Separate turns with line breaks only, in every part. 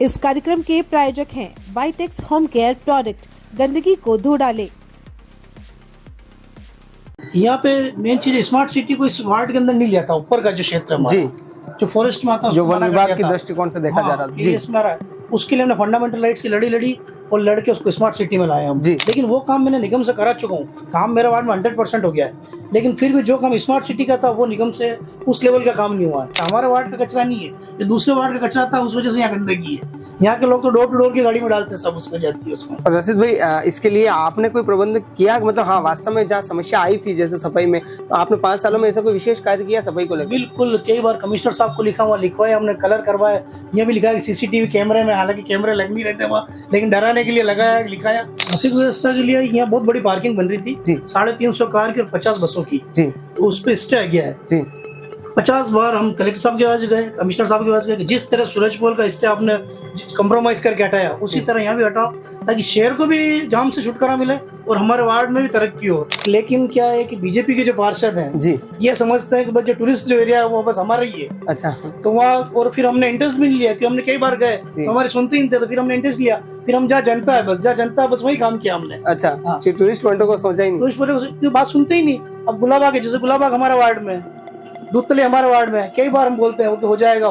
इस कार्यक्रम के प्रायोजक हैं वाइटेक्स होम केयर प्रोडक्ट, गंदगी को धो डाले।
यहाँ पे मेन चीज स्मार्ट सिटी को इस वार्ड के अंदर नहीं लिया था, ऊपर का जो क्षेत्र है
जी,
जो फॉरेस्ट में आता है
जो
उसको
वन
मना कर
विभाग
दिया
की
था।
दृष्टिकोण से देखा जा रहा था।
कि
जी,
इसमें आ रहा है। उसके लिए हमने फंडामेंटल राइट्स की लड़ी और लड़के उसको स्मार्ट सिटी में लाए हम।
जी।
लेकिन वो काम मैंने निगम से करा चुका हूँ, काम मेरा वार्ड में 100% हो गया है। लेकिन फिर भी जो काम स्मार्ट सिटी का था वो निगम से उस लेवल का काम नहीं हुआ है। हमारे वार्ड का कचरा नहीं है, ये दूसरे वार्ड का कचरा था, उस वजह से यहाँ गंदगी है। यहाँ के लोग तो डोर टू डोर की गाड़ी में डालते हैं, सब उसमें जाती है उसमें।
और रशीद भाई, इसके लिए आपने कोई प्रबंध किया? मतलब हाँ, वास्तव में जहाँ समस्या आई थी जैसे सफाई में, तो आपने 5 सालों में ऐसा कोई विशेष कार्य किया सफाई को लेकर?
बिल्कुल, कई बार कमिश्नर साहब को लिखा हुआ, लिखवाया हमने, कलर करवाया। ये भी लिखा है कि सीसीटीवी कैमरे में, हालांकि कैमरे लग नहीं रहते वहाँ, लेकिन डराने के लिए लगाया, लिखाया। ट्रैफिक व्यवस्था के लिए यहाँ बहुत बड़ी पार्किंग बन रही थी
जी।
350 कार की और 50 बसों की।
जी,
तो उस पर स्टे आ गया है।
जी,
50 बार हम कलेक्टर साहब के पास गए, कमिश्नर साहब के पास गए कि जिस तरह सूरजपोल का स्टे आपने कंप्रोमाइज करके हटाया, उसी तरह यहाँ भी हटाओ, ताकि शहर को भी जाम से छुटकारा मिले और हमारे वार्ड में भी तरक्की हो। लेकिन क्या है कि बीजेपी के जो पार्षद हैं
जी,
ये समझते हैं कि बस जो टूरिस्ट जो एरिया है वो बस हमारा ही है।
अच्छा,
तो वहाँ और फिर हमने इंटरेस्ट भी नहीं लिया, कि हमने कई बार गए तो हमारे सुनते ही नहीं थे, तो फिर हमने इंटरेस्ट लिया। फिर हम जहाँ जनता है बस वही काम किया हमने।
अच्छा,
हाँ।
फिर टूरिस्ट पॉइंटों को सोचा ही नहीं।
तो इस वजह से बात सुनते ही नहीं। अब गुलाबाग है, जैसे गुलाबाग हमारे वार्ड में, दूधतली हमारे वार्ड में, कई बार हम बोलते हैं कि हो जाएगा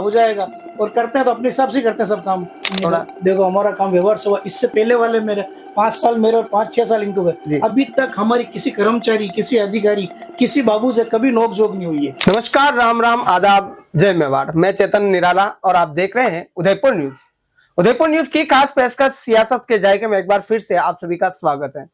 और करते हैं तो अपने हिसाब से करते हैं सब काम।
थोड़ा
देखो हमारा काम व्यवहार से हुआ। इससे पहले वाले मेरे 5 साल मेरे और 5-6 साल इनको गए, अभी तक हमारी किसी कर्मचारी, किसी अधिकारी, किसी बाबू से कभी नोक-झोंक नहीं हुई है।
नमस्कार, राम राम, आदाब, जय मेवाड़। मैं चेतन निराला और आप देख रहे हैं उदयपुर न्यूज। उदयपुर न्यूज की खास पेशकश सियासत के जायके में एक बार फिर से आप सभी का स्वागत है।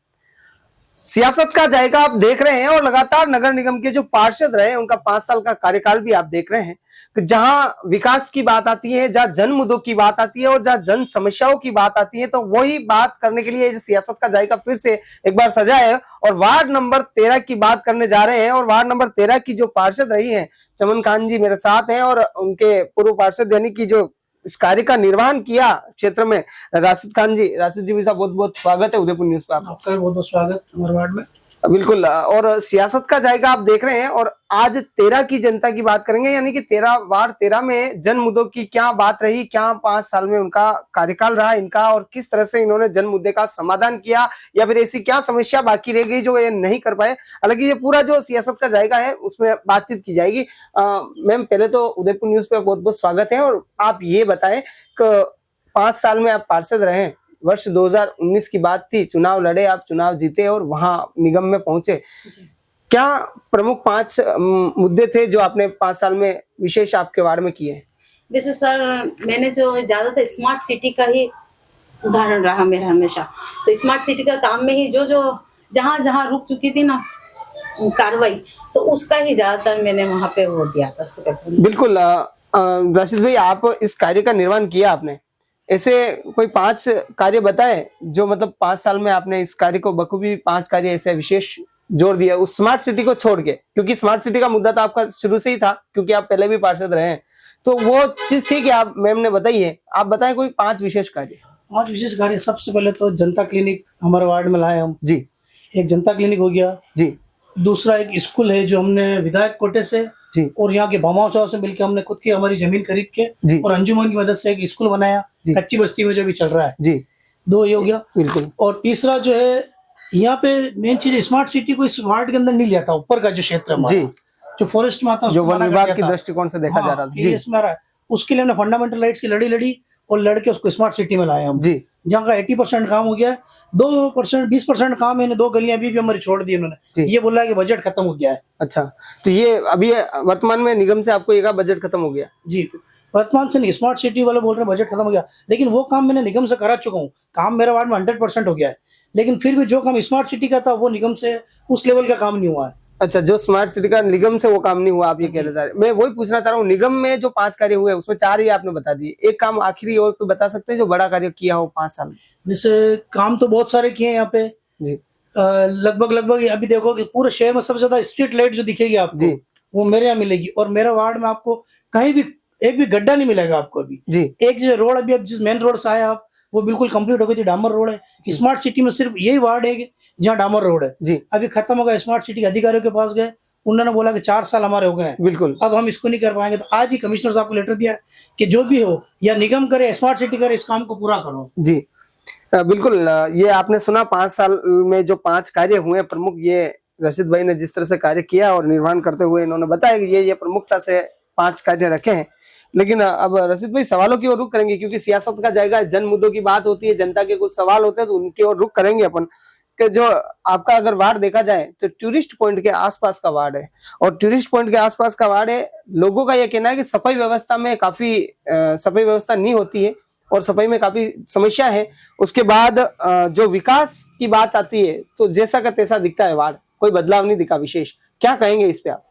सियासत का जायका आप देख रहे हैं और लगातार नगर निगम के जो पार्षद रहे उनका 5 साल का कार्यकाल भी आप देख रहे हैं कि जहां विकास की बात आती है, जहां जन मुद्दों की बात आती है और जहां जन समस्याओं की बात आती है, तो वही बात करने के लिए सियासत का जायका फिर से एक बार सजा है और वार्ड नंबर 13 की बात करने जा रहे हैं। और वार्ड नंबर 13 की जो पार्षद रही है चमन खान जी मेरे साथ हैं और उनके पूर्व पार्षद यानी कि जो इस कार्य का निर्वहन किया क्षेत्र में राशिद खान जी। राशिद जी भी साहब बहुत बहुत स्वागत है उदयपुर न्यूज पे।
आपका भी बहुत बहुत स्वागत हमारे वार्ड में।
बिल्कुल, और सियासत का जायका आप देख रहे हैं और आज 13 की जनता की बात करेंगे, यानी कि 13 वार्ड 13 में जन मुद्दों की क्या बात रही, क्या 5 साल में उनका कार्यकाल रहा इनका और किस तरह से इन्होंने जन मुद्दे का समाधान किया या फिर ऐसी क्या समस्या बाकी रह गई जो ये नहीं कर पाए। हालांकि ये पूरा जो सियासत का जायका है उसमें बातचीत की जाएगी। मैम, पहले तो उदयपुर न्यूज पे बहुत बहुत स्वागत है और आप ये बताएं कि 5 साल में आप पार्षद रहे, वर्ष 2019 की बात थी, चुनाव लड़े, आप चुनाव जीते और वहां निगम में पहुंचे। क्या प्रमुख 5 मुद्दे थे जो आपने 5 साल में विशेष आपके वार्ड में किए?
वैसे सर, मैंने जो ज्यादातर स्मार्ट सिटी का ही उदाहरण रहा मेरा हमेशा। तो स्मार्ट सिटी का काम में ही जो जहाँ जहाँ रुक चुकी थी ना कार्रवाई, तो उसका ही ज्यादातर मैंने वहां पे वो दिया था।
बिल्कुल, राशिद भाई, आप इस कार्य का निर्वहन किया आपने, ऐसे कोई 5 कार्य बताए जो मतलब 5 साल में आपने इस कार्य को बखूबी 5 कार्य ऐसे विशेष जोर दिया उस स्मार्ट सिटी को छोड़ के, क्योंकि स्मार्ट सिटी का मुद्दा तो आपका शुरू से ही था क्योंकि आप पहले भी पार्षद रहे हैं, तो वो चीज ठीक है, आप मैम ने बताई है, आप बताएं कोई 5 विशेष कार्य।
5 विशेष कार्य, सबसे पहले तो जनता क्लिनिक हमारे वार्ड में लाए हम
जी।
एक जनता क्लिनिक हो गया जी। दूसरा एक स्कूल है जो हमने विधायक कोटे से जी और यहाँ के भामाओं साहब से मिलकर हमने खुद की हमारी जमीन खरीद के और अंजुमन की मदद से एक स्कूल बनाया कच्ची बस्ती में जो भी चल रहा है जी। 2 ये हो गया। बिल्कुल। और तीसरा जो है, यहाँ पे मेन चीज स्मार्ट सिटी को इस वार्ड के अंदर नहीं लिया था, ऊपर का जो क्षेत्र है जी, जो फॉरेस्ट में आता है,
जो वन विभाग की दृष्टिकोण से देखा जा रहा था जी,
इसमें आ रहा है। उसके लिए हमने फंडामेंटल राइट्स की लड़ी और लड़के उसको स्मार्ट सिटी में लाए हम जी, जहाँ का 80% काम हो गया है। 2% 20% काम है, 2 गलियां भी हमारी छोड़ दी उन्होंने। ये बोला है कि बजट खत्म हो गया है। अच्छा,
तो ये अभी वर्तमान में निगम से आपको ये बजट खत्म हो गया?
जी, वर्तमान से नहीं, स्मार्ट सिटी वाले बोल रहे हैं बजट खत्म हो गया, लेकिन वो काम मैंने निगम से करा चुका हूँ। काम मेरे वार्ड में 100% हो गया है, लेकिन फिर भी जो काम स्मार्ट सिटी का था वो निगम से उस लेवल का काम नहीं हुआ है।
अच्छा, जो स्मार्ट सिटी का निगम से वो काम नहीं हुआ, आप ये कहना चाह रहे हैं। मैं वही पूछना चाह रहा हूँ, निगम में जो 5 कार्य हुए उसमें 4 ही आपने बता दिए, एक काम आखिरी और कोई बता सकते हैं जो बड़ा कार्य किया हो 5 साल में?
वैसे काम तो बहुत सारे किए हैं यहाँ पे जी। लगभग अभी देखो कि पूरे शहर में सबसे ज्यादा स्ट्रीट लाइट जो दिखेगी आपको वो मेरे यहाँ मिलेगी, और मेरे वार्ड में आपको कहीं भी एक भी गड्ढा नहीं मिलेगा आपको अभी जी। एक जो रोड अभी अब जिस मेन रोड से आया आप, वो बिल्कुल कंप्लीट हो गई थी, डामर रोड है। स्मार्ट सिटी में सिर्फ यही वार्ड है जहाँ डामर रोड है जी। अभी खत्म होगा, स्मार्ट सिटी के अधिकारियों के पास गए, उन्होंने बोला कि 4 साल हमारे हो गए हैं,
बिल्कुल
अब हम इसको नहीं कर पाएंगे। तो आज ही कमिश्नर साहब को लेटर दिया कि जो भी हो या निगम करे, स्मार्ट सिटी करे, इस काम को पूरा करो।
जी बिल्कुल। ये आपने सुना 5 साल में जो 5 कार्य हुए प्रमुख, ये रशीद भाई ने जिस तरह से कार्य किया और निर्माण करते हुए इन्होंने बताया कि ये प्रमुखता से 5 कार्य रखे हैं। लेकिन अब रशीद भाई सवालों की ओर रुख करेंगे, क्योंकि सियासत का जाएगा, जन मुद्दों की बात होती है, जनता के कुछ सवाल होते हैं, तो उनकी ओर रुख करेंगे अपन। कि जो आपका अगर वार्ड देखा जाए तो टूरिस्ट पॉइंट के आसपास का वार्ड है, और टूरिस्ट पॉइंट के आसपास का वार्ड है। लोगों का यह कहना है कि सफाई व्यवस्था में काफी सफाई व्यवस्था नहीं होती है और सफाई में काफी समस्या है। उसके बाद जो विकास की बात आती है तो जैसा का तैसा दिखता है वार्ड, कोई बदलाव नहीं दिखा विशेष। क्या कहेंगे इस पे आप?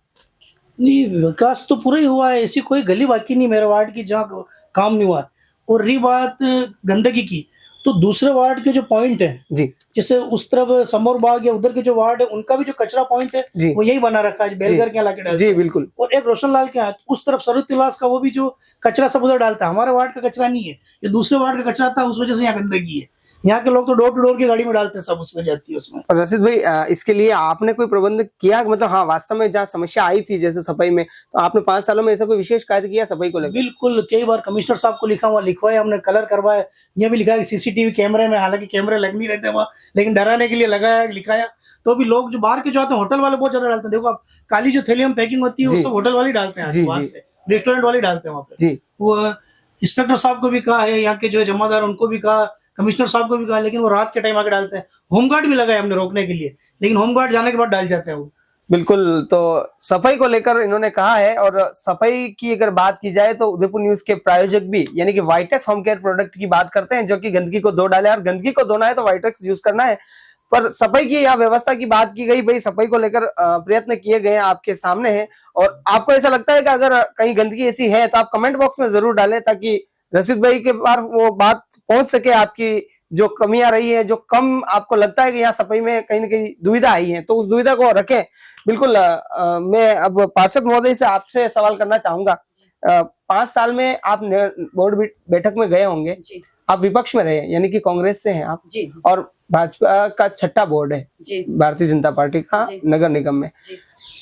नहीं, विकास तो पूरा ही हुआ है, ऐसी कोई गली बाकी नहीं मेरे वार्ड की जहाँ काम नहीं हुआ है। और रही बात गंदगी की, तो दूसरे वार्ड के जो पॉइंट है
जी,
जैसे उस तरफ समोर बाग या उधर के जो वार्ड है, उनका भी जो कचरा पॉइंट है
जी,
वो यही बना रखा है, बेलगर के यहाँ लाके डालते
जी
हैं।
बिल्कुल।
और एक रोशन लाल के यहाँ उस तरफ सरुद तिलास का वो भी जो कचरा सब उधर डालता है, हमारे वार्ड का कचरा नहीं है, ये दूसरे वार्ड का कचरा था, उस वजह से यहाँ गंदगी है। यहाँ के लोग तो डोर टू डोर की गाड़ी में डालते हैं, सब उसमें जाती है उसमें।
और रशीद भाई इसके लिए आपने कोई प्रबंध किया? मतलब हाँ, वास्तव में जहाँ समस्या आई थी जैसे सफाई में, तो आपने 5 सालों में ऐसा कोई विशेष कार्य किया सफाई को लेकर?
बिल्कुल, कई बार कमिश्नर साहब को लिखा हुआ, लिखवाया हमने, कलर करवाया। यह भी लिखा है कि सीसीटीवी कैमरे में, हालांकि कैमरे लग नहीं रहते वहाँ, लेकिन डराने के लिए लगाया, लिखाया। तो भी लोग जो बाहर के जो आते हैं, होटल वाले बहुत ज्यादा डालते हैं। देखो आप, काली जो थैली में पैकिंग होती है वो सब होटल वाले डालते हैं, बाहर से रेस्टोरेंट वाले डालते हैं वहाँ पे।
जी,
वो इंस्पेक्टर साहब को भी कहा है, यहाँ के जो जमादार उनको भी कहा, कमिश्नर साहब को भी कहा, लेकिन वो रात के टाइम आके डालते हैं। होमगार्ड भी लगाया हमने रोकने के लिए, लेकिन होमगार्ड जाने के बाद डाल जाते हैं वो।
बिल्कुल। तो सफाई को लेकर इन्होंने कहा है, और सफाई की अगर बात की जाए तो उदयपुर न्यूज के प्रायोजक भी यानी कि वाइटेक्स होम केयर प्रोडक्ट की बात करते हैं, जो कि गंदगी को धो डाले, और गंदगी को धोना है तो वाइटेक्स यूज करना है। पर सफाई की या व्यवस्था की बात की गई, भाई सफाई को लेकर प्रयत्न किए गए आपके सामने हैं। और आपको ऐसा लगता है कि अगर कहीं गंदगी ऐसी है तो आप कमेंट बॉक्स में जरूर डालें, ताकि रशीद भाई के पास वो बात पहुंच सके, आपकी जो कमियां रही है, जो कम आपको लगता है कि यहाँ सफाई में कहीं ना कहीं दुविधा आई है, तो उस दुविधा को रखें। बिल्कुल। मैं अब पार्षद महोदय से आपसे सवाल करना चाहूंगा। 5 साल में आप बोर्ड बैठक में गए होंगे, आप विपक्ष में रहे, यानी कि कांग्रेस से हैं आप
जी।
और भाजपा का 6ठा बोर्ड है
जी।
भारतीय जनता पार्टी का नगर निगम में।
जी।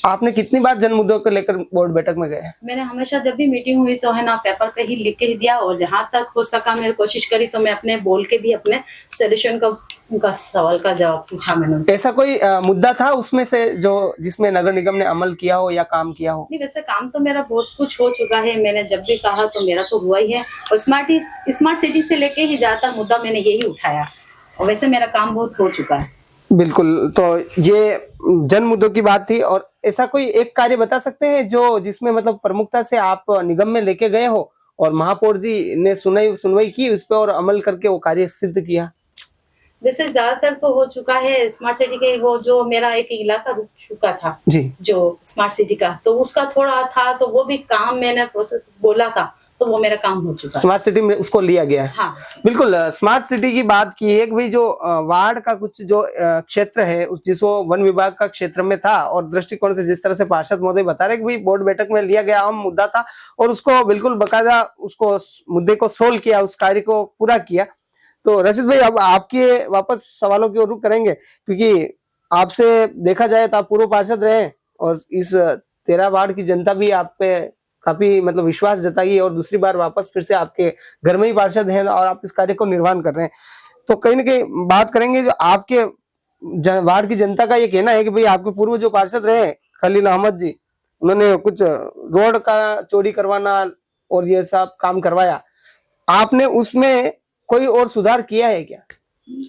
आपने कितनी बार जन मुद्दों को लेकर बोर्ड बैठक में गए?
मैंने हमेशा जब भी मीटिंग हुई तो है ना, पेपर पे ही लिख के ही दिया, और जहां तक हो सका मैंने कोशिश करी तो मैं अपने बोल के भी अपने सोल्यूशन का उनका सवाल का जवाब पूछा मैंने उनसे।
ऐसा कोई मुद्दा था उसमें से जो जिसमें नगर निगम ने अमल किया हो या काम किया हो?
नहीं, वैसे काम तो मेरा बहुत कुछ हो चुका है, मैंने जब भी कहा तो मेरा तो हुआ ही है। और स्मार्ट सिटी से लेके ही ज्यादा मुद्दा मैंने यही उठाया, और वैसे मेरा काम बहुत हो चुका है।
बिल्कुल। तो ये जन मुद्दों की बात थी, और ऐसा कोई एक कार्य बता सकते हैं जो जिसमें मतलब प्रमुखता से आप निगम में लेके गए हो और महापौर जी ने सुनवाई की उस पर और अमल करके वो कार्य सिद्ध किया?
वैसे ज्यादातर तो हो चुका है स्मार्ट सिटी के, वो जो मेरा एक इलाका रुक चुका था
जी,
जो स्मार्ट सिटी का, तो उसका थोड़ा था, तो वो भी काम मैंने प्रोसेस बोला था, तो वो मेरा काम हो चुका है।
स्मार्ट सिटी में उसको लिया गया है।
हाँ,
बिल्कुल। स्मार्ट सिटी की बात की है कि भाई जो वार्ड का कुछ जो क्षेत्र है जिसको वन विभाग का क्षेत्र में था, और दृष्टिकोण से जिस तरह से पार्षद महोदय बता रहे कि भाई बोर्ड बैठक में लिया गया अहम मुद्दा था, और उसको बिल्कुल बकायदा उसको मुद्दे को सोल्व किया, उस कार्य को पूरा किया। तो रशीद भाई अब आपके वापस सवालों की ओर रुख करेंगे, क्योंकि आपसे देखा जाए तो आप पूर्व पार्षद रहे, और इस 13 वार्ड की जनता भी आप पे काफी मतलब विश्वास जताई, और दूसरी बार वापस फिर से आपके घर में ही पार्षद हैं और आप इस कार्य को निर्वहन कर रहे हैं। तो कहीं ना कहीं बात करेंगे, जो आपके वार्ड की जनता का ये कहना है कि भाई आपके पूर्व जो पार्षद रहे खलील अहमद जी, उन्होंने कुछ रोड का चोरी करवाना और ये सब काम करवाया, आपने उसमें कोई और सुधार किया है क्या?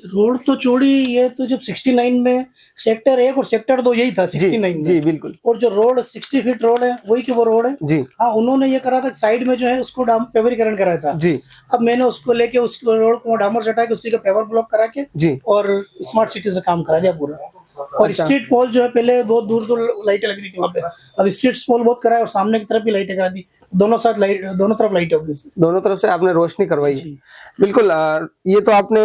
रोड तो चौड़ी, ये तो जब 69 में सेक्टर 1 और सेक्टर 2 यही था 69 में।
जी बिल्कुल।
और जो रोड 60 फीट रोड है वही की वो रोड है
जी।
हाँ, उन्होंने ये करा था साइड में जो है उसको पेवरीकरण कराया था
जी।
अब मैंने उसको लेके उस रोड को डामर चटा के उसी का पेवर ब्लॉक करा के
जी,
और स्मार्ट सिटी से काम करा दिया पूरा। और
अच्छा।
स्ट्रीट पोल जो है, पहले बहुत दूर दूर लाइटें लग रही थी वहाँ पे, अब स्ट्रीट पोल बहुत कराया और सामने की तरफ भी लाइटें करा दी, दोनों साइड लाइट, दोनों तरफ लाइट होगी,
दोनों तरफ से आपने रोशनी करवाई है। बिल्कुल। ये तो आपने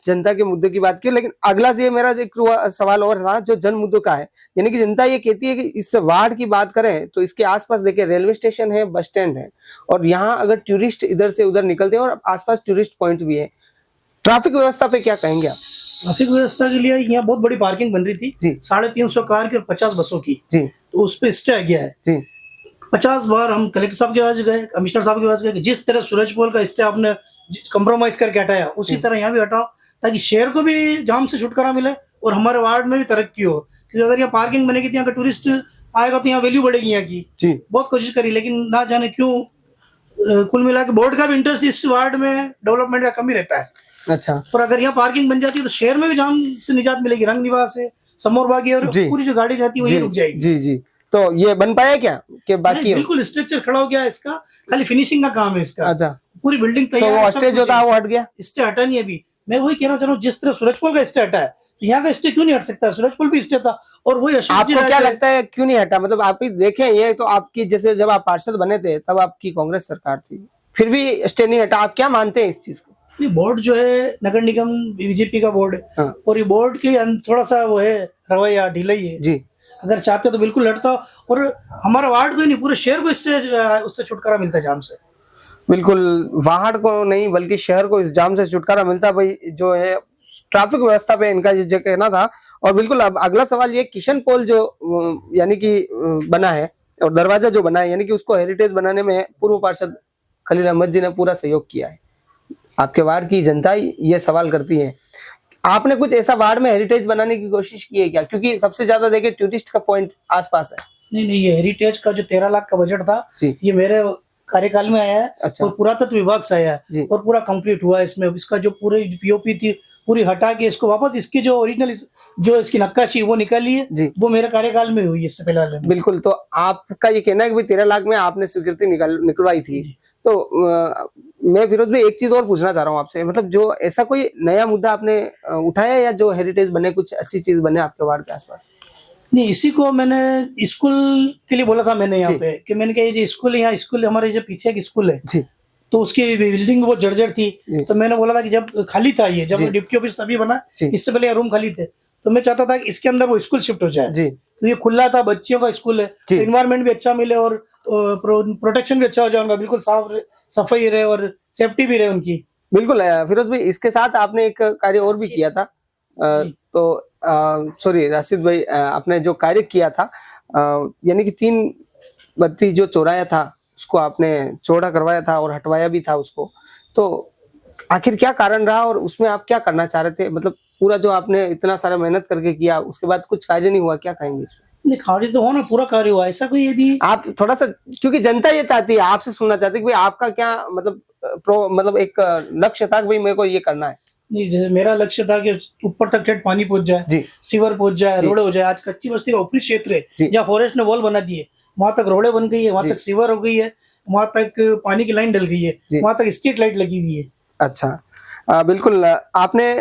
जनता के मुद्दे की बात की, लेकिन अगला ये मेरा एक सवाल और था जो जन मुद्दों का है, यानी कि जनता ये कहती है कि इस वार्ड की बात करें तो इसके आसपास देखिए रेलवे स्टेशन है, बस स्टैंड है, और यहाँ अगर टूरिस्ट इधर से उधर निकलते हैं और आसपास टूरिस्ट पॉइंट भी है, ट्रैफिक व्यवस्था पे क्या कहेंगे आप?
ट्रैफिक व्यवस्था के लिए यहाँ बहुत बड़ी पार्किंग बन रही थी
जी।
350 कार की और 50 बसों की।
जी।
तो उस पर स्टे आ गया है।
जी
50 बार हम कलेक्टर साहब के पास गए, कमिश्नर साहब के पास गए कि जिस तरह सूरजपोल का स्टे आपने कंप्रोमाइज करके हटाया, उसी तरह यहाँ भी हटाओ, ताकि शहर को भी जाम से छुटकारा मिले और हमारे वार्ड में भी तरक्की हो। क्योंकि अगर यहाँ पार्किंग बनेगी तो यहाँ का टूरिस्ट आएगा तो यहाँ वैल्यू बढ़ेगी यहाँ की।
जी
बहुत कोशिश करी, लेकिन ना जाने क्यों कुल मिला के बोर्ड का भी इंटरेस्ट इस वार्ड में डेवलपमेंट का कम ही रहता है।
अच्छा
और अगर यहाँ पार्किंग बन जाती है तो शहर में भी जाम से निजात मिलेगी, रंग निवास है, समोर बागी और
जी।
पूरी जो गाड़ी जाती है वही रुक जाएगी।
जी जी तो ये बन पाया क्या कि बाकी
नहीं, बिल्कुल स्ट्रक्चर खड़ा हो गया इसका, खाली फिनिशिंग का काम है इसका।
अच्छा
पूरी बिल्डिंग
तो
तैयार
वो
है, सब
स्टे जो
कुछ
था
है।
वो हट गया।
स्टे हटा नहीं अभी। मैं वही कहना चाह रहा हूँ, जिस तरह सूरजपोल का स्टे हटा है तो यहाँ का स्टे क्यों नहीं हट सकता? सूरजपोल भी स्टे था और वही अशोक जी
आपको क्या
राय
लगता है क्यों नहीं हटा? मतलब आप ही देखें, ये तो आपकी जैसे जब आप पार्षद बने थे तब आपकी कांग्रेस सरकार थी, फिर भी स्टे नहीं हटा। आप क्या मानते हैं इस चीज को?
ये बोर्ड जो है नगर निगम बीजेपी का बोर्ड है,
हाँ।
और ये बोर्ड के थोड़ा सा वो है रवैया ढीला ही है।
जी
अगर चाहते तो बिल्कुल लड़ता, और हमारा वार्ड को ही नहीं पूरे शहर को इससे उससे छुटकारा मिलता है जाम से।
बिल्कुल, वाहड़ को नहीं बल्कि शहर को इस जाम से छुटकारा मिलता। भाई जो है ट्रैफिक व्यवस्था पे इनका जो कहना था। और बिल्कुल अब अगला सवाल ये, किशन पोल जो यानी कि बना है और दरवाजा जो बना है, यानी कि उसको हेरिटेज बनाने में पूर्व पार्षद खलील अहमद जी ने पूरा सहयोग किया है। आपके वार्ड की जनता ये सवाल करती है, आपने कुछ ऐसा वार्ड में हेरिटेज बनाने की कोशिश की है क्या? क्योंकि सबसे ज्यादा देखिए टूरिस्ट का पॉइंट आसपास है।
नहीं, ये हेरिटेज का जो 13 लाख का बजट था,
जी।
ये मेरे कार्यकाल में आया है।
अच्छा।
और पुरातत्व विभाग से आया
जी।
है और पूरा कंप्लीट हुआ है। इसमें इसका जो पूरी पीओपी थी पूरी हटा के इसको वापस इसकी जो ओरिजिनल जो इसकी नक्काशी वो निकाली है,
जी।
वो मेरे कार्यकाल में हुई है इससे पहले वाले में।
बिल्कुल, तो आपका ये कहना है कि 13 लाख में आपने स्वीकृति निकलवाई थी। तो मैं फिरोज भाई एक चीज और पूछना चाह रहा हूँ आपसे, मतलब जो ऐसा कोई नया मुद्दा आपने उठाया या जो हेरिटेज बने, कुछ अच्छी चीज बने आपके वार्ड के आसपास?
नहीं, इसी को मैंने स्कूल के लिए बोला था मैंने यहाँ
जी।
पे, कि मैंने कहा ये जो स्कूल है, यहाँ स्कूल हमारे जो पीछे एक स्कूल है,
जी
तो उसकी बिल्डिंग बहुत जर्जर थी।
जी।
तो मैंने बोला था कि जब खाली था ये, जब
जी।
डिप्टी ऑफिस तभी बना,
जी।
इससे पहले रूम खाली थे, तो मैं चाहता था कि इसके अंदर वो स्कूल शिफ्ट हो जाए।
जी
तो ये खुला था, बच्चियों का स्कूल है,
जी।
तो इन्वायरमेंट भी अच्छा मिले और प्रोटेक्शन भी अच्छा हो जाए उनका, बिल्कुल साफ सफाई रहे और सेफ्टी भी रहे उनकी।
बिल्कुल फिरोज भाई, इसके साथ आपने एक कार्य और भी किया था। तो सॉरी राशिद भाई, आपने जो कार्य किया था यानी कि 3 बत्ती जो चौराया था उसको आपने चौड़ा करवाया था और हटवाया भी था उसको। तो आखिर क्या कारण रहा और उसमें आप क्या करना चाह रहे थे? मतलब पूरा जो आपने इतना सारा मेहनत करके किया उसके बाद कुछ कार्य नहीं हुआ, क्या कहेंगे इसमें?
नहीं, कार्य तो हो ना, पूरा कार्य हुआ, ऐसा कोई ये भी।
आप थोड़ा सा, क्योंकि जनता ये चाहती है, आपसे सुनना चाहती है कि भाई आपका क्या मतलब एक लक्ष्य था कि भाई मेरे को ये करना है।
नहीं, जैसे मेरा लक्ष्य था कि ऊपर तक ठेठ पानी पहुंच जाए,
जी।
सीवर पहुंच जाए,
जी।
रोड हो जाए। आज कच्ची बस्ती का ऊपरी क्षेत्र
जी।
है, जहाँ फॉरेस्ट ने वॉल बना दी है, वहां तक रोडें बन गई है, वहां
जी।
तक सीवर हो गई है, वहां तक पानी की लाइन डल गई है,
जी।
वहां तक स्ट्रीट लाइट लगी हुई है।
अच्छा बिल्कुल, आपने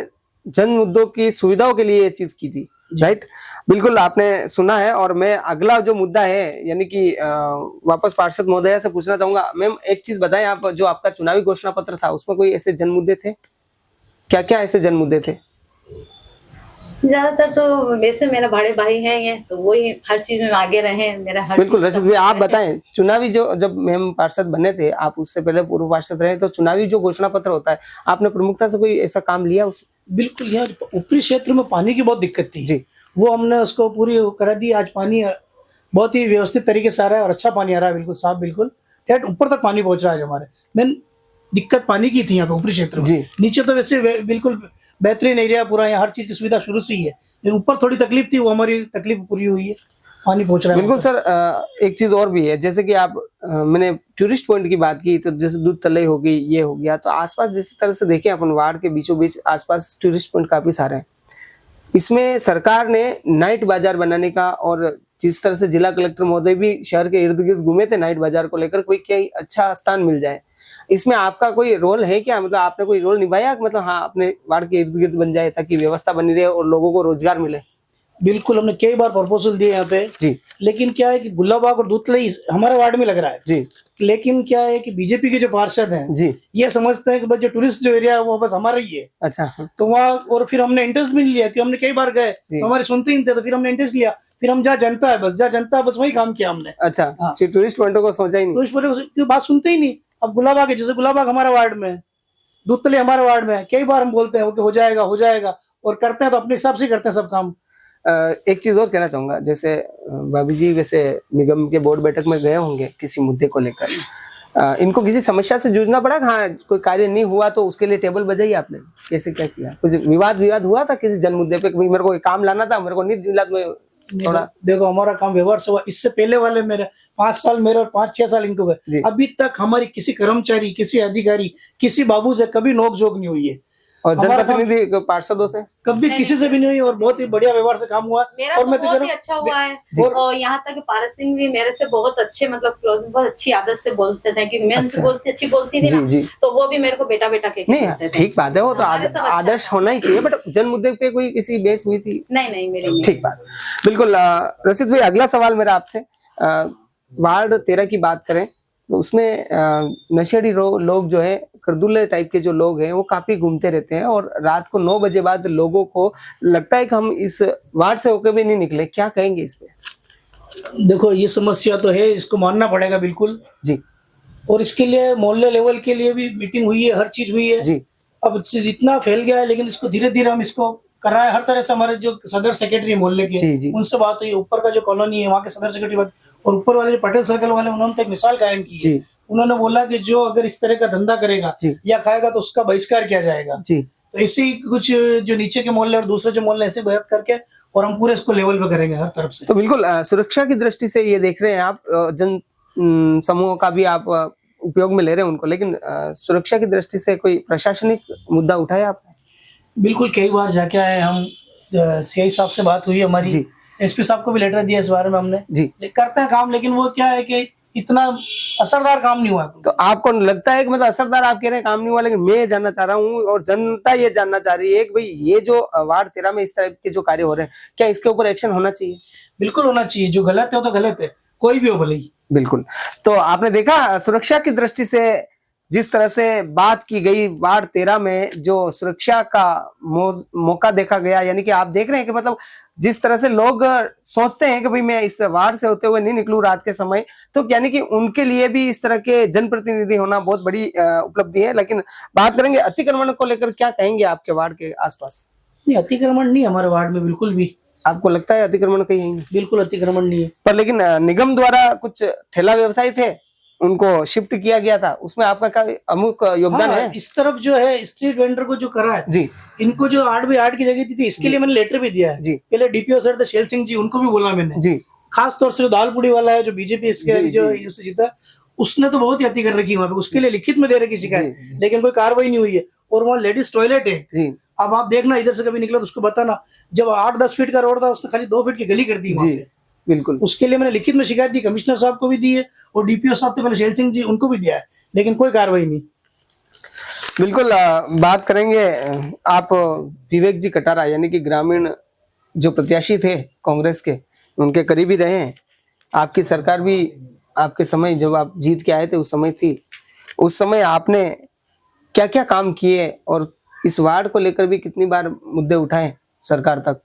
जन मुद्दों की सुविधाओं के लिए ये चीज की थी, राइट? बिल्कुल आपने सुना है। और मैं अगला जो मुद्दा है यानी कि वापस पार्षद महोदया से पूछना चाहूंगा। मैम एक चीज बताएं, आप जो आपका चुनावी घोषणा पत्र था उसमें कोई ऐसे जन मुद्दे थे? क्या क्या ऐसे जन मुद्दे थे?
ज्यादातर तो वैसे मेरा बड़े भाई हैं ये, तो वही हर चीज में आगे रहे मेरा हर
बिल्कुल
चीज
रशीद भाई, आप बताएं, चुनावी जो जब मैम पार्षद बने थे, आप उससे पहले पूर्व पार्षद रहे, तो चुनावी जो घोषणा पत्र होता है आपने प्रमुखता से कोई ऐसा काम लिया उसमें?
बिल्कुल, यहाँ ऊपरी क्षेत्र में पानी की बहुत दिक्कत थी
जी।
वो हमने उसको पूरी करा दी। आज पानी बहुत ही व्यवस्थित तरीके से आ रहा है और अच्छा पानी आ रहा है, बिल्कुल साफ, बिल्कुल ठेठ ऊपर तक पानी पहुंच रहा है। हमारे मेन दिक्कत पानी की थी यहाँ पे ऊपरी क्षेत्र
जी।
में। नीचे तो वैसे बिल्कुल बेहतरीन एरिया पूरा, यहाँ हर चीज की सुविधा शुरू से ही है, लेकिन ऊपर थोड़ी तकलीफ थी, वो हमारी तकलीफ पूरी हुई है, पानी पहुंच रहा है।
बिल्कुल सर, एक चीज और भी है, जैसे कि आप मैंने टूरिस्ट पॉइंट की बात की, तो जैसे दूध तलई हो गई, ये हो गया, तो आसपास जिस तरह से देखें अपन वार्ड के बीचों बीच आसपास टूरिस्ट पॉइंट काफी सारे हैं। इसमें सरकार ने नाइट बाजार बनाने का, और जिस तरह से जिला कलेक्टर महोदय भी शहर के इर्द गिर्द घूमे थे नाइट बाजार को लेकर, कोई क्या अच्छा स्थान मिल जाए, इसमें आपका कोई रोल है क्या? मतलब आपने कोई रोल निभाया, मतलब हाँ अपने वार्ड के इर्द गिर्द बन जाए ताकि व्यवस्था बनी रहे और लोगों को रोजगार मिले?
बिल्कुल, हमने कई बार प्रपोजल दिए यहाँ पे
जी।
लेकिन क्या है कि गुल्लाबाग और दूधतलई हमारे वार्ड में लग रहा है
जी।
लेकिन क्या है कि बीजेपी के जो पार्षद हैं
जी।
ये समझते हैं कि बस जो टूरिस्ट जो एरिया है वो बस हमारा ही है।
अच्छा।
तो वहाँ, और फिर हमने इंटरेस्ट भी नहीं लिया, क्योंकि हमने कई बार गए तो हमारे सुनते ही नहीं थे, तो फिर हमने इंटरेस्ट लिया, फिर हम जहाँ जनता है बस, जहाँ जनता है बस वही काम किया हमने।
अच्छा,
हाँ।
फिर टूरिस्ट पॉइंटों को सोचा ही नहीं?
तो इस वजह से बात सुनते ही नहीं। अब गुलाबाग है, जैसे गुलाबाग हमारे वार्ड में है, दूधतलई हमारे वार्ड में है, कई बार हम बोलते हैं कि हो जाएगा, और करते हैं तो अपने हिसाब से करते हैं सब काम।
एक चीज और कहना चाहूंगा, जैसे भाभी जी वैसे निगम के बोर्ड बैठक में गए होंगे किसी मुद्दे को लेकर, इनको किसी समस्या से जूझना पड़ा? हाँ, कोई कार्य नहीं हुआ तो उसके लिए टेबल बजाई आपने, कैसे क्या किया? कुछ विवाद हुआ था किसी जन मुद्दे पे? मेरे को काम लाना था, मेरे को नहीं मिला तो थोड़ा।
देखो हमारा काम व्यवहार से हुआ, इससे पहले वाले मेरे 5 साल मेरे और 5-6 साल इनको गए, अभी तक हमारी किसी कर्मचारी, किसी अधिकारी, किसी बाबू से कभी नोकझोंक नहीं हुई है।
और जनप्रतिनिधि पार्षदों से
कभी किसी से भी नहीं हुई और बहुत ही बढ़िया व्यवहार से काम हुआ।
मेरा
और
तो
मैं तो
बहुत ही अच्छा हुआ है। और यहाँ तक पारस सिंह भी मेरे से बहुत अच्छे, मतलब बहुत अच्छी आदत से बोलते थे कि मैं उनसे अच्छी बोलती थी ना, तो वो भी मेरे को बेटा बेटा कहते थे।
ठीक बात है, वो तो आदर्श होना ही चाहिए। बट जन मुद्दे पे कोई किसी बेस हुई थी?
नहीं मेरी।
ठीक बात, बिल्कुल। रशीद भाई, अगला सवाल मेरा आपसे, वार्ड 13 की बात करें तो उसमें नशेड़ी लोग जो है, करदुल्ले टाइप के जो लोग हैं, वो काफी घूमते रहते हैं और रात को 9 बजे बाद लोगों को लगता है कि हम इस वार्ड से होकर भी नहीं निकले। क्या कहेंगे इस पे?
देखो ये समस्या तो है, इसको मानना पड़ेगा बिल्कुल
जी।
और इसके लिए मोहल्ले लेवल के लिए भी मीटिंग हुई है, हर चीज हुई है
जी।
अब इतना फैल गया है, लेकिन इसको धीरे धीरे हम इसको कर रहे हैं हर तरह से। हमारे जो सदर सेक्रेटरी मोहल्ले के, उनसे बात हुई, ऊपर का जो कॉलोनी है वहाँ के सदर सेक्रेटरी बात, और ऊपर वाले जो पटेल सर्कल वाले, उन्होंने तो एक मिसाल कायम की है। उन्होंने बोला कि जो अगर इस तरह का धंधा करेगा या खाएगा तो उसका बहिष्कार किया जाएगा। तो ऐसे ही कुछ जो नीचे के मोहल्ले और दूसरे जो मोहल्ले ऐसे बहस करके, और हम पूरे इसको लेवल पे करेंगे हर तरफ से।
तो बिल्कुल सुरक्षा की दृष्टि से ये देख रहे हैं आप, जन समूह का भी आप उपयोग में ले रहे हैं उनको, लेकिन सुरक्षा की दृष्टि से कोई प्रशासनिक मुद्दा उठाया आपने?
बिल्कुल, कई बार जाके आए हम, सीआई साहब से बात हुई हमारी, एसपी साहब को भी लेटर दिया इस बारे में हमने। करते हैं काम, लेकिन वो क्या है कि इतना असरदार काम नहीं हुआ।
तो आपको लगता है कि मतलब असरदार आप कह रहे हैं काम नहीं हुआ, लेकिन मैं ये जानना चाह रहा हूँ और जनता ये जानना चाह रही है कि भाई ये जो वार्ड 13 में इस तरह के जो कार्य हो रहे हैं, क्या इसके ऊपर एक्शन होना चाहिए?
बिल्कुल होना चाहिए, जो गलत है वो तो गलत है, कोई भी हो भले ही।
बिल्कुल। तो आपने देखा सुरक्षा की दृष्टि से जिस तरह से बात की गई, वार्ड 13 में जो सुरक्षा का मौका देखा गया, यानी कि आप देख रहे हैं कि मतलब जिस तरह से लोग सोचते हैं कि भाई मैं इस वार्ड से होते हुए नहीं निकलूं रात के समय, तो यानी कि उनके लिए भी इस तरह के जनप्रतिनिधि होना बहुत बड़ी उपलब्धि है। लेकिन बात करेंगे अतिक्रमण को लेकर, क्या कहेंगे आपके वार्ड के आसपास?
नहीं, अतिक्रमण नहीं हमारे वार्ड में बिल्कुल भी।
आपको लगता है अतिक्रमण कहीं है?
बिल्कुल अतिक्रमण नहीं है।
पर लेकिन निगम द्वारा कुछ ठेला व्यवसायी थे, उनको शिफ्ट किया गया था, उसमें आपका क्या अमुक योगदान है?
इस तरफ जो है स्ट्रीट वेंडर को जो करा है जी, इनको जो 8x8 की जगह दी थी, इसके लिए मैंने लेटर भी दिया है जी। पहले डीपीओ सर थे शैल सिंह जी, उनको भी बोला मैंने जी। खास तौर से जो दालपुड़ी वाला है, जो बीजेपी जो जीता, उसने तो बहुत ही अति कर रखी वहाँ पे, उसके लिए लिखित में दे रखी शिकायत, लेकिन कोई कार्रवाई नहीं हुई है। और वहाँ लेडीज टॉयलेट है, अब आप देखना इधर से कभी निकला तो उसको बताना, जब 8-10 फीट का रोड था उसने खाली 2 फीट की गली कर दी वहाँ पे।
बिल्कुल,
उसके लिए मैंने लिखित में शिकायत दी, कमिश्नर साहब को भी दी है और डीपीओ साहब थे पहले शैल सिंह जी, उनको भी दिया है, लेकिन कोई कार्रवाई नहीं।
बिल्कुल। बात करेंगे आप विवेक जी कटारा, यानी कि ग्रामीण जो प्रत्याशी थे कांग्रेस के, उनके करीबी रहे हैं। आपकी सरकार भी आपके समय जब आप जीत के आए थे उस समय थी, उस समय आपने क्या क्या काम किए और इस वार्ड को लेकर भी कितनी बार मुद्दे उठाए सरकार तक?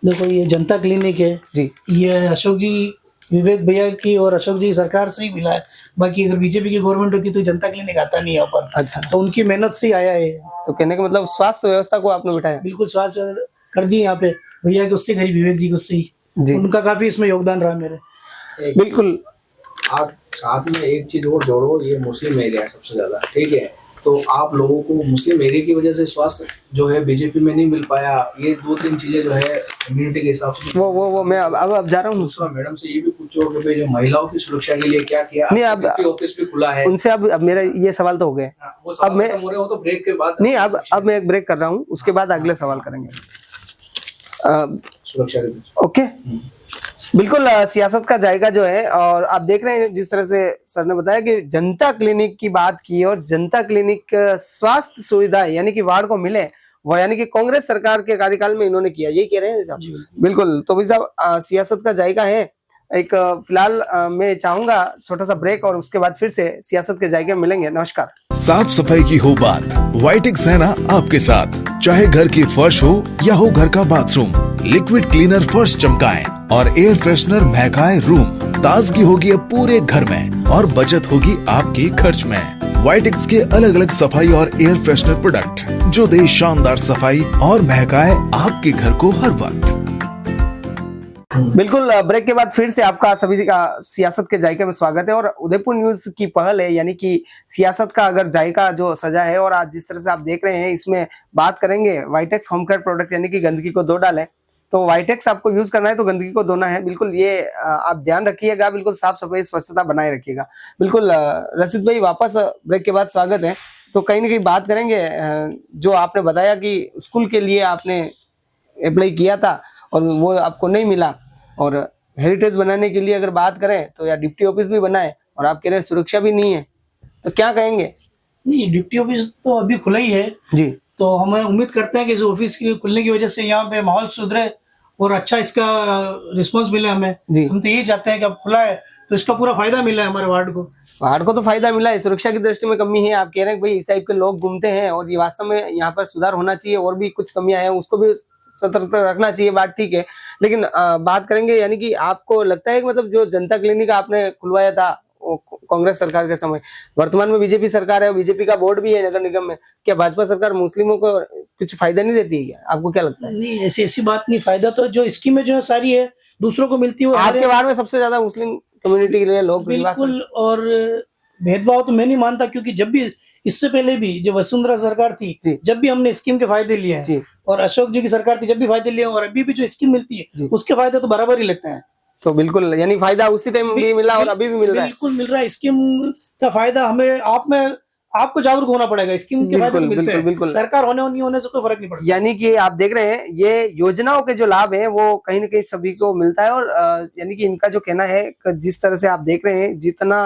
देखो ये जनता क्लिनिक है जी, ये अशोक जी विवेक भैया की और अशोक जी सरकार से ही मिला है। बाकी अगर बीजेपी की गवर्नमेंट होती तो जनता क्लिनिक आता नहीं यहाँ पर। अच्छा, तो उनकी मेहनत से ही आया है। तो
कहने का मतलब स्वास्थ्य व्यवस्था को आपने बिठाया?
बिल्कुल, स्वास्थ्य कर दी यहाँ पे भैया के उससे गरीब विवेक जी को उससे ही, उनका काफी इसमें योगदान रहा मेरे।
बिल्कुल।
आप साथ में एक चीज और जोड़ो, ये मुस्लिम एरिया है सबसे ज्यादा, ठीक है, तो आप लोगों को मुस्लिम एरिया की वजह से स्वास्थ्य जो है बीजेपी में नहीं मिल पाया। ये 2-3 चीजें जो है कम्युनिटी के हिसाब से
वो मैं अब जा रहा हूँ।
दूसरा मैडम से ये भी पूछो कि भाई जो महिलाओं की सुरक्षा के लिए क्या किया?
नहीं, अब
ऑफिस भी खुला है
उनसे। अब मेरा ये सवाल तो हो गए,
अब मैं हो तो ब्रेक के बाद
नहीं, अब मैं एक ब्रेक कर रहा हूँ, उसके बाद अगले सवाल करेंगे
सुरक्षा के।
ओके, बिल्कुल। सियासत का जायका जो है, और आप देख रहे हैं जिस तरह से सर ने बताया कि जनता क्लिनिक की बात की, और जनता क्लिनिक स्वास्थ्य सुविधा यानी कि वार्ड को मिले, वो यानी कि कांग्रेस सरकार के कार्यकाल में इन्होंने किया, यही कह रहे हैं साहब? बिल्कुल। तो भाई साहब, सियासत का जायका है एक। फिलहाल मैं चाहूंगा छोटा सा ब्रेक, और उसके बाद फिर से सियासत के जायके में मिलेंगे। नमस्कार।
साफ सफाई की हो बात, वाइटेक्स है ना आपके साथ। चाहे घर की फर्श हो या हो घर का बाथरूम, लिक्विड क्लीनर फर्श चमकाएं और एयर फ्रेशनर महकाए रूम। ताजगी होगी अब पूरे घर में और बचत होगी आपके खर्च में। वाइटेक्स के अलग अलग सफाई और एयर फ्रेशनर प्रोडक्ट जो दे शानदार सफाई और महकाए आपके घर को हर वक्त।
बिल्कुल, ब्रेक के बाद फिर से आपका सभी का सियासत के जायके में स्वागत है। और उदयपुर न्यूज की पहल है, यानी कि सियासत का अगर जायका जो सजा है, और आज जिस तरह से आप देख रहे हैं इसमें बात करेंगे वाइटेक्स होम केयर प्रोडक्ट, यानी कि गंदगी को धो डालें। तो वाइटेक्स आपको यूज करना है तो गंदगी को धोना है, बिल्कुल ये आप ध्यान रखिएगा, बिल्कुल साफ सफाई स्वच्छता बनाए रखिएगा। बिल्कुल रशीद भाई, वापस ब्रेक के बाद स्वागत है। तो कहीं ना कहीं बात करेंगे, जो आपने बताया कि स्कूल के लिए आपने अप्लाई किया था और वो आपको नहीं मिला, और हेरिटेज बनाने के लिए अगर बात करें तो या डिप्टी ऑफिस भी बना है, और आप कह रहे हैं सुरक्षा भी नहीं है, तो क्या कहेंगे?
नहीं, डिप्टी ऑफिस तो अभी खुला ही है
जी,
तो हम उम्मीद करते हैं कि इस ऑफिस के खुलने की वजह से यहाँ पे माहौल सुधरे और अच्छा इसका रिस्पांस मिले हमें।
जी।
हम तो यही चाहते हैं कि अब खुला है तो इसका पूरा फायदा मिला है हमारे वार्ड को
तो फायदा मिला है, सुरक्षा की दृष्टि में कमी है, आप कह रहे हैं भाई इस टाइप के लोग घूमते हैं, और ये वास्तव में यहाँ पर सुधार होना चाहिए, और भी कुछ कमियां हैं उसको भी सतर्क रखना चाहिए, बात ठीक है। लेकिन बात करेंगे, यानी कि आपको लगता है कि मतलब जो जनता क्लिनिक आपने खुलवाया था वो कांग्रेस सरकार के समय, वर्तमान में बीजेपी सरकार है, बीजेपी का बोर्ड भी है नगर निगम में, क्या भाजपा सरकार मुस्लिमों को कुछ फायदा नहीं देती है क्या? आपको क्या लगता है?
नहीं, ऐसी बात नहीं, फायदा तो जो स्कीमें जो है सारी है दूसरों को मिलती है।
आपके वार्ड में सबसे ज्यादा मुस्लिम कम्युनिटी के लिए लोग
बिल्कुल, और भेदभाव तो मैं नहीं मानता, क्योंकि जब भी इससे पहले भी जो वसुंधरा सरकार थी, जब भी हमने स्कीम के फायदे लिए हैं, और अशोक जी की सरकार थी जब भी फायदे लिए, और अभी भी जो स्कीम मिलती है उसके फायदे तो बराबर ही लगते हैं।
तो बिल्कुल, यानी फायदा उसी टाइम भी मिला और अभी भी मिल रहा है।
बिल्कुल मिल रहा है, स्कीम का फायदा हमें आपको जागरूक होना पड़ेगा, स्कीम के फायदे मिलते हैं,
बिल्कुल।
सरकार होने और नहीं होने से कोई फर्क नहीं पड़ता।
यानी कि आप देख रहे हैं ये योजनाओं के जो लाभ हैं वो कहीं ना कहीं सभी को मिलता है, और यानी कि इनका जो कहना है जिस तरह से आप देख रहे हैं जितना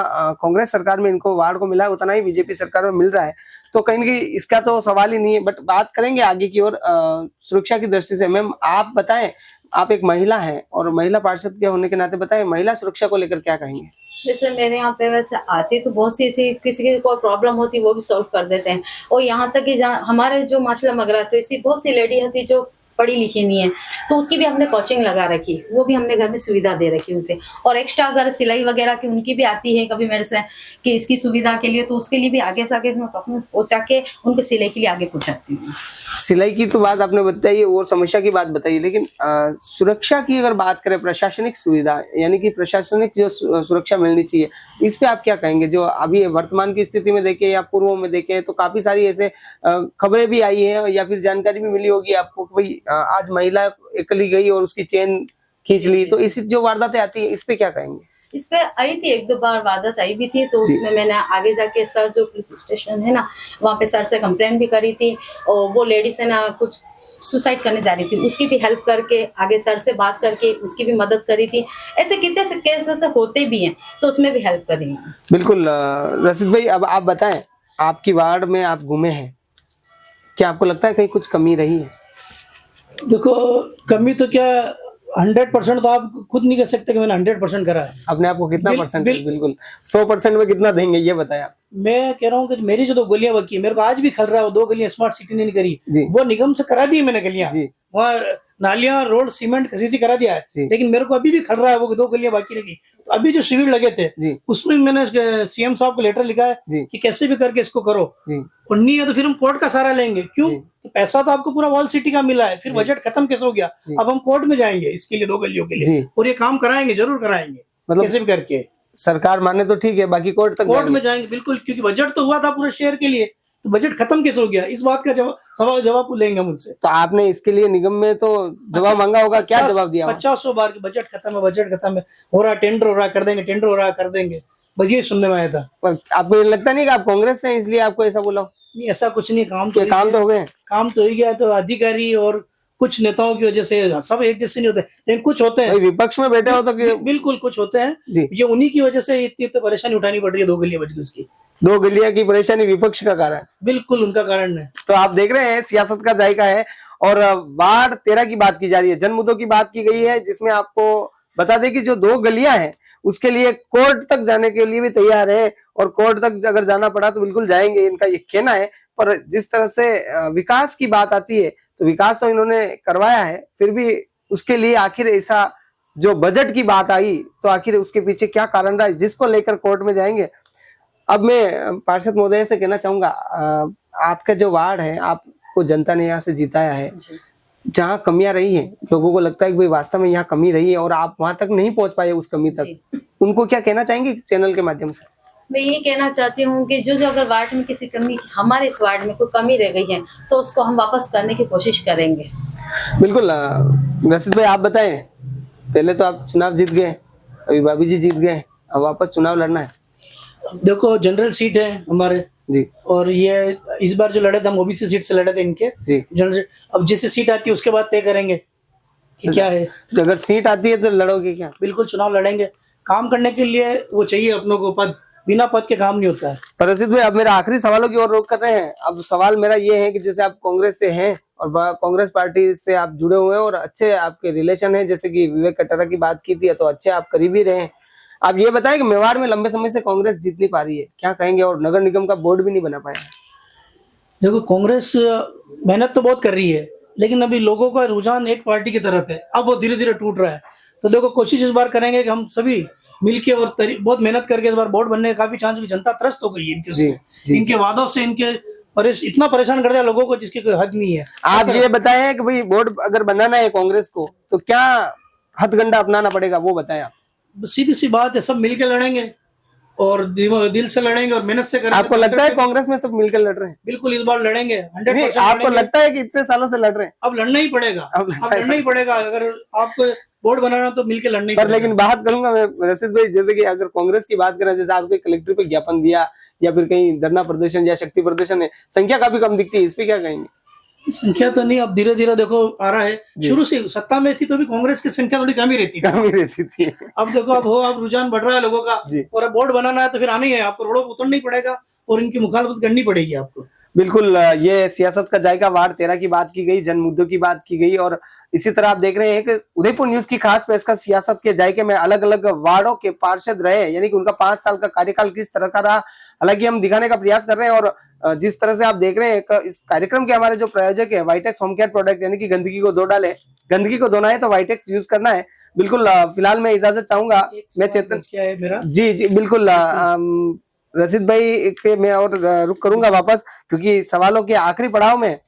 कांग्रेस सरकार में इनको वार्ड को मिला है उतना ही बीजेपी सरकार में मिल रहा है, तो कहीं ना कहीं इसका तो सवाल ही नहीं है। बट बात करेंगे आगे की ओर सुरक्षा की दृष्टि से। मैम आप बताएं, आप एक महिला हैं और महिला पार्षद के होने के नाते बताएं, महिला सुरक्षा को लेकर क्या कहेंगे?
जैसे मेरे यहाँ पे वैसे आते तो बहुत सी ऐसी किसी की कोई प्रॉब्लम होती वो भी सॉल्व कर देते हैं, और यहाँ तक कि हमारे जो माशाल्लाह मगरा तो ऐसी बहुत सी लेडी होती जो पढ़ी लिखी नहीं है, तो उसकी भी हमने कोचिंग लगा रखी, वो भी हमने घर में सुविधा दे रखी उनसे। और एक्स्ट्रा अगर सिलाई वगैरह की उनकी भी आती है कभी मेरे से कि इसकी सुविधा के लिए, तो उसके लिए भी आगे से आगे मैं परफॉर्मेंस पहुंचा के उनको सिलाई के लिए आगे पहुंचाती हूँ।
सिलाई की तो बात आपने बताई और समस्या की बात बताई, लेकिन सुरक्षा की अगर बात करें, प्रशासनिक सुविधा यानी कि प्रशासनिक जो सुरक्षा मिलनी चाहिए, इस पे आप क्या कहेंगे? जो अभी वर्तमान की स्थिति में देखें या पूर्व में देखें तो काफी सारी ऐसे खबरें भी आई है या फिर जानकारी भी मिली होगी आपको कि भाई आज महिला अकेली गई और उसकी चेन खींच ली, तो इस जो वारदातें आती है इस पे क्या कहेंगे?
इस पे आई थी, एक दो बार वारदात आई भी थी, तो उसमें मैंने आगे जाके सर जो पुलिस स्टेशन है ना वहाँ पे सर से कंप्लेंट भी करी थी, और वो लेडीज है ना कुछ सुसाइड करने जा रही थी, उसकी भी हेल्प करके आगे सर से बात करके उसकी भी मदद करी थी। ऐसे कितने से केसेस होते भी हैं तो उसमें भी हेल्प करी। बिल्कुल।
रशीद भाई, अब आप बताएं, आपकी वार्ड में आप घूमे हैं, क्या आपको लगता है कहीं कुछ कमी रही है?
देखो, कमी तो क्या 100% तो आप खुद नहीं कह सकते कि मैंने 100% करा है।
अपने आप को कितना परसेंट? बिल्कुल 100% में कितना देंगे ये बताएं आप।
मैं कह रहा हूँ कि मेरी जो 2 गलियां बाकी है, मेरे को आज भी खल रहा है, वो 2 गलियां स्मार्ट सिटी ने नहीं करी, वो निगम से करा दी मैंने गलियां, वहाँ नालियां रोड सीमेंट कसी करा दिया है, लेकिन मेरे को अभी भी खल रहा है, वो 2 गलियां बाकी रही। तो अभी जो शिविर लगे थे उसमें मैंने सीएम साहब को लेटर लिखा है कि कैसे भी करके इसको करो, और नहीं है तो फिर हम कोर्ट का सहारा लेंगे। क्यों? पैसा तो आपको पूरा वॉल सिटी का मिला है, फिर बजट खत्म कैसे हो गया, अब हम कोर्ट में जाएंगे इसके लिए 2 गलियों के लिए, और ये काम कराएंगे, जरूर कराएंगे, मतलब कैसे भी करके।
सरकार माने तो ठीक है, बाकी कोर्ट
में जाएंगे बिल्कुल, क्योंकि बजट तो हुआ था पूरे शहर के लिए, तो बजट खत्म कैसे हो गया, इस बात का जवाब लेंगे मुझसे।
तो आपने इसके लिए निगम में तो जवाब मांगा होगा, क्या जवाब दिया?
50 बार की बजट खत्म है, बजट खत्म है, हो रहा टेंडर हो रहा कर देंगे, टेंडर हो रहा कर देंगे, बस ये सुनने में आया था।
पर आपको ये लगता नहीं कि आप कांग्रेस से इसलिए आपको ऐसा बोला?
नहीं, ऐसा कुछ नहीं, काम तो
हो गए,
काम तो ही गया, तो अधिकारी और कुछ नेताओं की वजह से सब एक जैसे नहीं होते, लेकिन कुछ होते हैं
विपक्ष में बैठे हो तो
बिल्कुल कुछ होते हैं, ये उन्हीं की वजह से इतनी तो परेशानी उठानी पड़ रही है। 2 गलियां बच गई, उसकी
2 गलियां की परेशानी विपक्ष का कारण,
बिल्कुल उनका कारण है।
तो आप देख रहे हैं सियासत का जायका है। और वार्ड 13 की बात की जा रही है, जन मुद्दों की बात की गई है, जिसमें आपको बता दें कि जो 2 गलियां हैं उसके लिए कोर्ट तक जाने के लिए भी तैयार है, और कोर्ट तक अगर जाना पड़ा तो बिल्कुल जाएंगे, इनका ये कहना है। पर जिस तरह से विकास की बात आती है तो विकास तो इन्होंने करवाया है, फिर भी उसके लिए आखिर ऐसा जो बजट की बात आई तो आखिर उसके पीछे क्या कारण रहा, जिसको लेकर कोर्ट में जाएंगे। अब मैं पार्षद महोदय से कहना चाहूंगा, आपका जो वार्ड है, आपको जनता ने यहाँ से जिताया है, जहाँ कमियां रही हैं, लोगों को लगता है कि भाई वास्तव में यहाँ कमी रही है और आप वहां तक नहीं पहुंच पाए उस कमी तक, उनको क्या कहना चाहेंगे चैनल के माध्यम से?
मैं ये कहना चाहती हूँ कि जो जो अगर वार्ड में किसी कमी, हमारे इस वार्ड में कोई कमी रह गई है तो उसको हम वापस करने की कोशिश करेंगे।
बिल्कुल। रशीद भाई आप बताएं, पहले तो आप चुनाव जीत गए, अभी भाभी जी जीत गए, अब वापस चुनाव लड़ना है।
देखो जनरल सीट है हमारे
जी
और ये इस बार जो लड़े थे हम ओबीसी सीट से लड़े थे इनके
जी।
जनरल। अब जैसे सीट आती है उसके बाद तय करेंगे कि क्या है।
तो अगर सीट आती है तो लड़ोगे क्या?
बिल्कुल चुनाव लड़ेंगे। काम करने के लिए वो चाहिए अपनों को पद, बिना पद के काम नहीं होता है।
पर रशीद भाई अब मेरा आखिरी सवालों की ओर रुख कर रहे हैं। अब सवाल मेरा ये है कि जैसे आप कांग्रेस से हैं और कांग्रेस पार्टी से आप जुड़े हुए हैं और अच्छे आपके रिलेशन हैं, जैसे कि विवेक कटरा की बात की थी तो अच्छे आप करीबी रहे हैं। आप ये बताएं कि मेवाड़ में लंबे समय से कांग्रेस जीत नहीं पा रही है, क्या कहेंगे? और नगर निगम का बोर्ड भी नहीं बना पाया।
देखो कांग्रेस मेहनत तो बहुत कर रही है लेकिन अभी लोगों का रुझान एक पार्टी की तरफ है, अब वो धीरे धीरे टूट रहा है। तो देखो कोशिश इस बार करेंगे कि हम सभी मिलके और बहुत मेहनत करके इस बार बोर्ड बनने का काफी चांस, जनता त्रस्त हो गई है इनके उससे, इनके वादों से, इनके इतना परेशान कर दिया लोगों को जिसकी कोई हद नहीं है।
आप ये बताएं कि भाई बोर्ड अगर बनाना है कांग्रेस को तो क्या हथगंडा अपनाना पड़ेगा, वो बताएं आप।
सीधी सी बात है, सब मिलके लड़ेंगे और दिल से लड़ेंगे और मेहनत से करेंगे।
आपको लगता है कांग्रेस में सब मिलकर लड़ रहे हैं?
बिल्कुल इस बार लड़ेंगे 100%।
आपको लगता है कि इतने सालों से लड़ रहे हैं?
अब लड़ना ही पड़ेगा, अब लड़ना ही पड़ेगा। अगर आपको बोर्ड बनाना तो मिलके लड़ना ही
पर
पड़ेगा।
लेकिन बात करूंगा मैं रशीद भाई, जैसे कि अगर कांग्रेस की बात करें, जैसे आज कोई कलेक्टर पे ज्ञापन दिया या फिर कहीं धरना प्रदर्शन या शक्ति प्रदर्शन है, संख्या काफी कम दिखती है, इस पे क्या कहेंगे?
संख्या तो नहीं, अब धीरे धीरे देखो आ रहा है। शुरू से सत्ता में थी तो भी कांग्रेस की संख्या थोड़ी कम ही रहती
थी।
अब देखो अब रुझान बढ़ रहा है लोगों का और अब बोर्ड बनाना है तो फिर आना ही है, आपको रोडों पर उतरना ही पड़ेगा और इनकी मुखालफत करनी पड़ेगी आपको।
बिल्कुल। ये सियासत का जायका वार्ड 13 की बात की गई, जन मुद्दों की बात की गई और इसी तरह आप देख रहे हैं कि उदयपुर न्यूज की खास पेशकश सियासत के जायके में अलग अलग वार्डों के पार्षद रहे, यानी कि उनका 5 साल का कार्यकाल किस तरह का रहा, हालांकि हम दिखाने का प्रयास कर रहे हैं। और जिस तरह से आप देख रहे हैं इस कार्यक्रम के हमारे जो प्रायोजक है वाइटेक्स होम केयर प्रोडक्ट, यानी कि गंदगी को धो डाले, गंदगी को धोना है तो वाइटेक्स यूज करना है। बिल्कुल। फिलहाल मैं इजाजत चाहूंगा, मैं चेतन
क्या है मेरा
जी बिल्कुल रशीद भाई के मैं और रुक करूंगा वापस, क्योंकि सवालों के आखिरी पड़ाव में।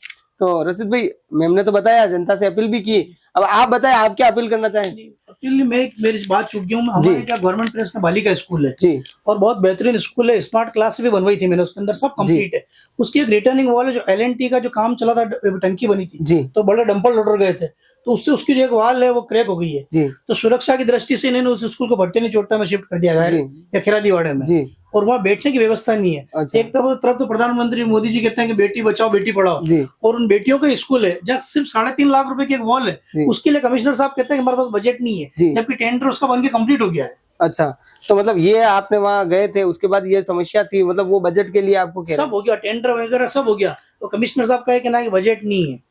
तो रशीद भाई मैम ने तो बताया, जनता से अपील भी की, अब आप बताएं आप क्या अपील करना चाहें?
अपील में मेरी बात चूक गया हूँ। हमारे क्या गवर्नमेंट प्रेस का बालिका स्कूल है
जी
और बहुत बेहतरीन स्कूल है, स्मार्ट क्लास भी बनवाई थी मैंने, उसके अंदर सब कंप्लीट है। उसकी एक रिटर्निंग वॉल है, जो LNT का जो काम चला था, टंकी बनी थी
जी,
तो बड़े डंपर लोडर गए थे तो उससे उसकी जो एक वॉल है वो क्रैक हो गई है
जी,
तो सुरक्षा की दृष्टि से इन्होंने उस स्कूल को भट्टेनी चोट्टा में शिफ्ट कर दिया गया है या खिरादीवाड़े में
जी।
और वहाँ बैठने की व्यवस्था नहीं है।
अच्छा।
एक तरफ तो प्रधानमंत्री मोदी जी कहते हैं कि बेटी बचाओ बेटी पढ़ाओ
जी।
और उन बेटियों का स्कूल है जहाँ सिर्फ 3.5 लाख रुपए की एक वॉल है, उसके लिए कमिश्नर साहब कहते हैं कि हमारे पास बजट नहीं है, जबकि टेंडर उसका बन के कंप्लीट हो गया है।
अच्छा, तो मतलब ये आपने वहाँ गए थे, उसके बाद ये समस्या थी, मतलब वो बजट के लिए आपको
सब हो गया, टेंडर वगैरह सब हो गया, तो कमिश्नर साहब कहे कि ना कि बजट नहीं है।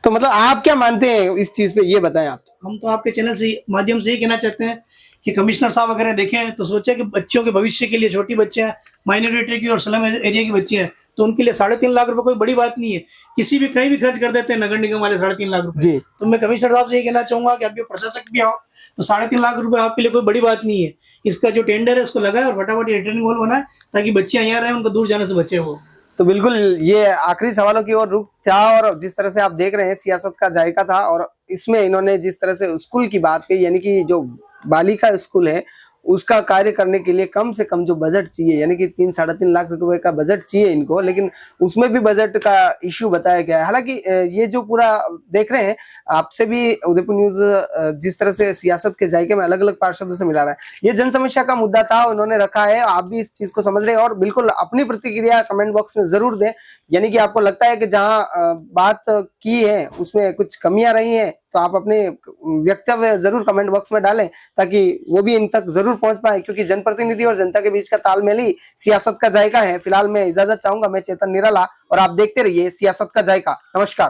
तो मतलब आप क्या मानते हैं इस चीज पे, ये बताएं आप।
हम तो आपके चैनल से माध्यम से ही कहना चाहते हैं कि कमिश्नर साहब अगर देखें तो सोचे कि बच्चों के भविष्य के लिए, छोटी बच्चे हैं, माइनॉरिटी की और स्लम एरिया की बच्ची हैं, तो उनके लिए 3.5 लाख रुपए कोई बड़ी बात नहीं है, किसी भी कहीं भी खर्च कर देते हैं नगर निगम वाले 3.5 लाख रुपए। तो मैं कमिश्नर साहब से ये कहना चाहूंगा कि आप भी प्रशासक भी आओ तो 3.5 लाख रुपए आपके लिए कोई बड़ी बात नहीं है। इसका जो टेंडर है उसको लगाए और फटाफट रिटर्निंग वॉल बनाए ताकि बच्चे यहाँ रहे, उनको दूर जाने से बचे वो।
तो बिल्कुल ये आखिरी सवालों की ओर रुख था और जिस तरह से आप देख रहे हैं सियासत का जायका था और इसमें इन्होंने जिस तरह से स्कूल की बात कही, यानी कि जो बालिका स्कूल है उसका कार्य करने के लिए कम से कम जो बजट चाहिए, यानी कि 3-3.5 लाख रुपए का बजट चाहिए इनको, लेकिन उसमें भी बजट का इश्यू बताया गया है। हालांकि ये जो पूरा देख रहे हैं, आपसे भी उदयपुर न्यूज जिस तरह से सियासत के जायके में अलग अलग पार्षदों से मिला रहा है, ये जन समस्या का मुद्दा था, उन्होंने रखा है, आप भी इस चीज को समझ रहे हैं और बिल्कुल अपनी प्रतिक्रिया कमेंट बॉक्स में जरूर दें। यानी कि आपको लगता है कि जहां बात की है उसमें कुछ कमियां रही हैं तो आप अपने वक्तव्य जरूर कमेंट बॉक्स में डालें ताकि वो भी इन तक जरूर पहुंच पाए, क्योंकि जनप्रतिनिधि और जनता के बीच का तालमेल ही सियासत का जायका है। फिलहाल मैं इजाजत चाहूंगा, मैं चेतन निराला और आप देखते रहिए सियासत का जायका। नमस्कार।